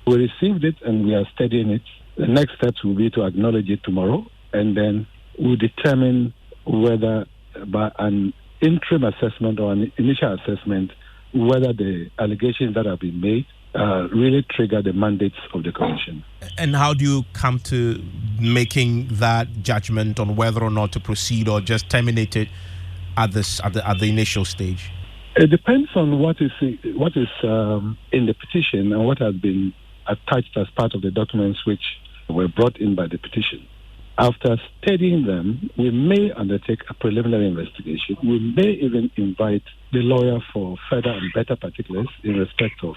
We received it and we are studying it. The next steps will be to acknowledge it tomorrow, and then we'll determine whether by an interim assessment or an initial assessment, whether the allegations that have been made really trigger the mandates of the Commission. And how do you come to making that judgment on whether or not to proceed or just terminate it at the initial stage? It depends on what is in the petition and what has been attached as part of the documents which were brought in by the petition. After studying them, we may undertake a preliminary investigation. We may even invite the lawyer for further and better particulars in respect of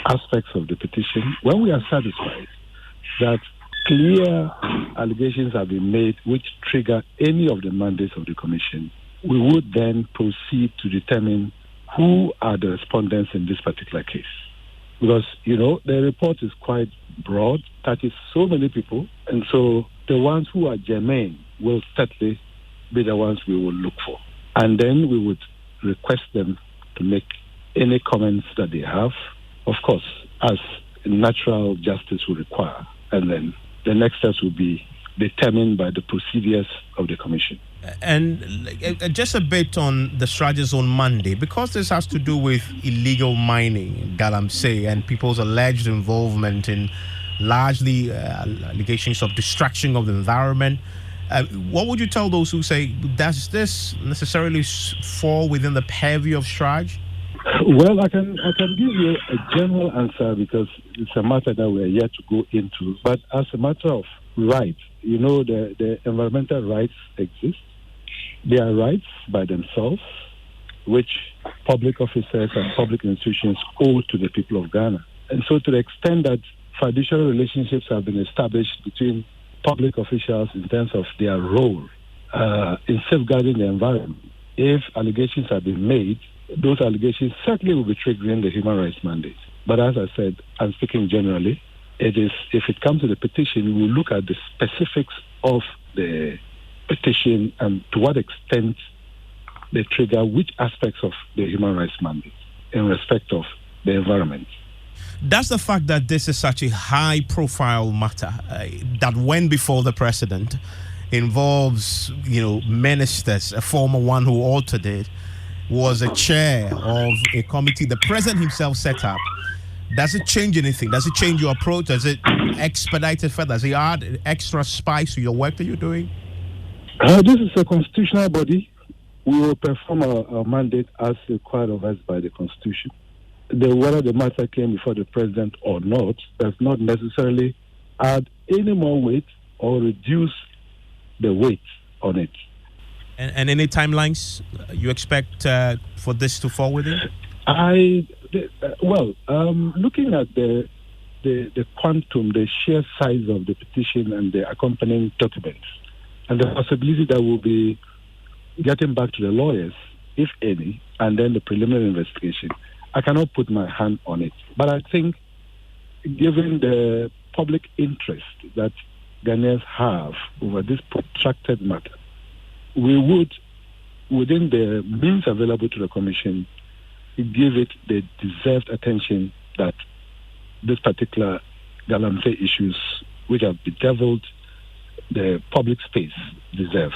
aspects of the petition. When we are satisfied that clear allegations have been made which trigger any of the mandates of the Commission, we would then proceed to determine who are the respondents in this particular case. Because, the report is quite broad, touches so many people, and so the ones who are germane will certainly be the ones we will look for. And then we would request them to make any comments that they have, of course, as natural justice will require. And then the next steps will be determined by the procedures of the Commission. And just a bit on the CHRAJ's on Monday, because this has to do with illegal mining in Galamsey and people's alleged involvement in largely allegations of destruction of the environment. What would you tell those who say, does this necessarily fall within the purview of CHRAJ? Well, I can give you a general answer because it's a matter that we're yet to go into. But as a matter of rights, the environmental rights exist. They are rights by themselves, which public officers and public institutions owe to the people of Ghana. And so to the extent that fiduciary relationships have been established between public officials in terms of their role in safeguarding the environment, if allegations have been made, those allegations certainly will be triggering the human rights mandate. But as I said, I'm speaking generally, if it comes to the petition, we'll look at the specifics of the petition and to what extent they trigger which aspects of the human rights mandate in respect of the environment. Does the fact that this is such a high-profile matter that went before the president, involves, ministers, a former one who altered it, was a chair of a committee the president himself set up, does it change anything? Does it change your approach? Does it expedite it further? Does it add extra spice to your work that you're doing? This is a constitutional body. We will perform our mandate as required of us by the Constitution. Whether the matter came before the president or not does not necessarily add any more weight or reduce the weight on it. And any timelines you expect for this to fall within? Looking at the quantum, the sheer size of the petition and the accompanying documents, and the possibility that we'll be getting back to the lawyers, if any, and then the preliminary investigation, I cannot put my hand on it. But I think, given the public interest that Ghanaians have over this protracted matter, we would, within the means available to the Commission, give it the deserved attention that this particular Galamsey issues, which have bedeviled the public space, deserve.